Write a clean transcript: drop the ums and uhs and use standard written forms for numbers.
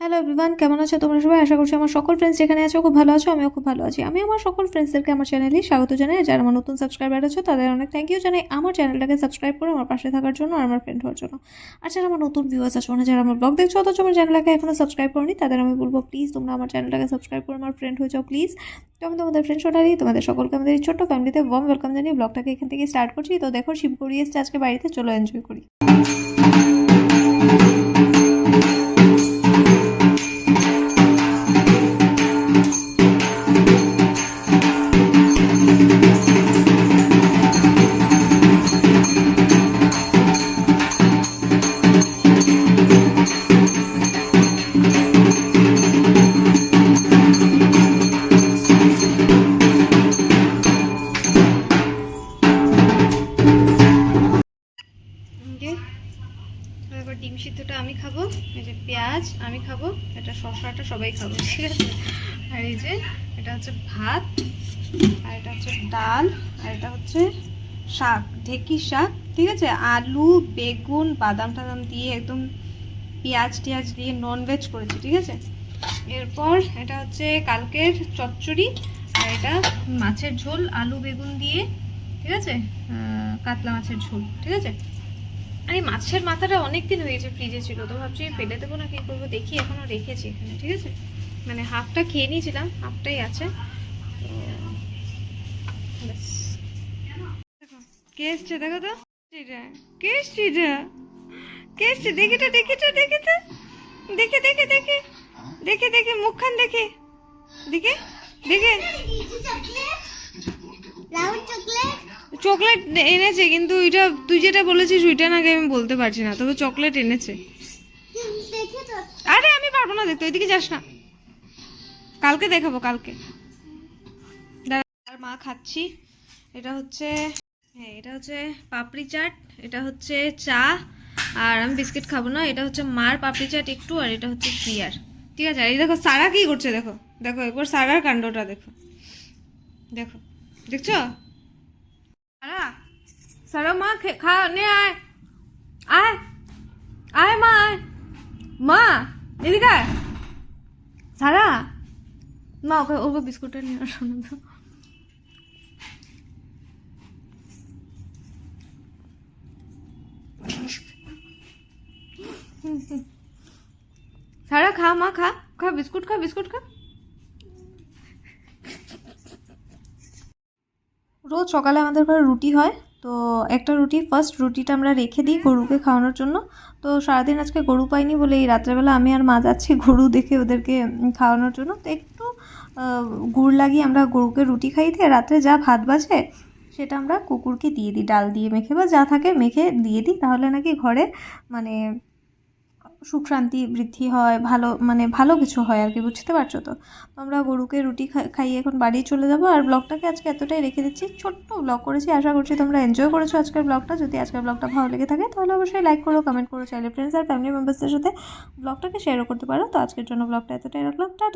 Hello everyone, কেমন আছো তোমরা সবাই? আশা করছি আমার সকল ফ্রেন্ডস যেখানে আছো খুব ভালো আছো। আমিও খুব ভালো আছি। আমি আমার সকল ফ্রেন্ডসদেরকে আমার চ্যানেলে স্বাগত জানাই। আর যারা আমার নতুন সাবস্ক্রাইবার আছো তাদের অনেক থ্যাংক ইউ জানাই আমার চ্যানেলটাকে সাবস্ক্রাইব করে আমার পাশে থাকার জন্য আর আমার ফ্রেন্ড হওয়ার জন্য। আর যারা আমার নতুন ভিউয়ার্স আছো, মানে যারা আমার ব্লগ দেখছো অথচ আমার চ্যানেলটাকে এখনও সাবস্ক্রাইব করনি, তাদের আমি বলবো প্লিজ তোমরা আমার চ্যানেলটাকে সাবস্ক্রাইব করে আমার ফ্রেন্ড হয়ে যাও প্লিজ। তো আমি তোমাদের ফ্রেন্ড সোনালি, তোমাদের সকলকে আমাদের এই ছোট্ট ফ্যামিলিতে ওয়ার্ম ওয়েলকাম জানিয়ে ব্লগটাকে এখান থেকে স্টার্ট করছি। তো দেখো শিবপুরি এসছে আজকে বাড়িতে, চলো এনজয় করি। এবার ডিম সিদ্ধটা আমি খাবো, এই যে পেঁয়াজ আমি খাবো, এটা শসাটা সবাই খাবো, ঠিক আছে। আর এই যে এটা হচ্ছে ভাত, আর এটা হচ্ছে ডাল, আর এটা হচ্ছে শাক, ঢেঁকি শাক, ঠিক আছে। আলু বেগুন বাদাম টাদাম দিয়ে একদম পেঁয়াজ টিয়াজ দিয়ে ননভেজ করেছি, ঠিক আছে। এরপর এটা হচ্ছে কালকের চচ্চড়ি, আর এটা মাছের ঝোল আলু বেগুন দিয়ে, ঠিক আছে, কাতলা মাছের ঝোল, ঠিক আছে। আর এই মাছের মাথাটা অনেক দিন হয়েছে ফ্রিজে ছিল, তো ভাবছি ফেলে দেবো না কি করবো, দেখি এখনো রেখেছি এখানে, ঠিক আছে। মানে হাফটা খেয়ে নিয়েছিলাম, হাফটাই আছে। কে এসছে দেখো তো, কে এসছে, কে এসছে দেখে তো, দেখে তো, দেখে তো, দেখে দেখে দেখে দেখে দেখে মুখখান দেখে দেখে দেখে চকলেট এনেছে, কিন্তু ওইটা তুই যেটা বলেছিস ওইটা নাকি আমি বলতে পারছি না, তবে চকলেট এনেছে। আরে আমি পারবো না দেখতে, ওইদিকে যাস না, কালকে দেখাবো কালকে। আর মা খাচ্ছি, এটা হচ্ছে, হ্যাঁ এটা হচ্ছে পাপড়ি চাট, এটা হচ্ছে চা, আর আমি বিস্কিট খাবো না। এটা হচ্ছে মার পাপড়ি চাট একটু, আর এটা হচ্ছে প্রিয়ার, ঠিক আছে। আর এই দেখো সারা কি করছে, দেখো দেখো একবার সারার কাণ্ডটা দেখো, দেখো দেখছো সারা, সারা মা খা নে, আয় আয় আয় মা, আয় মা, এদিকে আয় সারা, মা ওকে ওকে বিস্কুটটা নিয়ে আসো না তো। সারা খা মা, খা খা বিস্কুট খা, বিস্কুট খা। রোজ সকালে আমাদের ঘরে রুটি হয়, তো একটা রুটি, ফার্স্ট রুটিটা আমরা রেখে দিই গরুকে খাওয়ানোর জন্য। তো সারাদিন আজকে গরু পাইনি বলে এই রাত্রেবেলা আমি আর মা যাচ্ছি গরু দেখে ওদেরকে খাওয়ানোর জন্য। তো একটু গুড় লাগিয়ে আমরা গরুকে রুটি খাই দিয়ে রাত্রে যা ভাত বাঁচে সেটা আমরা কুকুরকে দিয়ে দিই, ডাল দিয়ে মেখে বা যা থাকে মেখে দিয়ে দিই, তাহলে নাকি ঘরে মানে সুখ শান্তি বৃদ্ধি হয়, ভালো মানে ভালো কিছু হয় আর কি, বুঝতে পারছো তো। তো আমরা গরুকে রুটি খাইয়ে এখন বাড়ি চলে যাবো। আর ব্লগটাকে আজকে এতটাই রেখে দিচ্ছি, ছোট্ট ব্লগ করেছি, আশা করছি তোমরা এনজয় করেছো আজকের ব্লগটা। যদি আজকের ব্লগটা ভালো লেগে থাকে তাহলে অবশ্যই লাইক করো, কমেন্ট করো, চাইলে ফ্রেন্ডস আর ফ্যামিলি মেম্বার্সদের সাথে ব্লগটাকে শেয়ারও করতে পারো। তো আজকের জন্য ব্লগটা এতটাই রাখলাম, টাটা।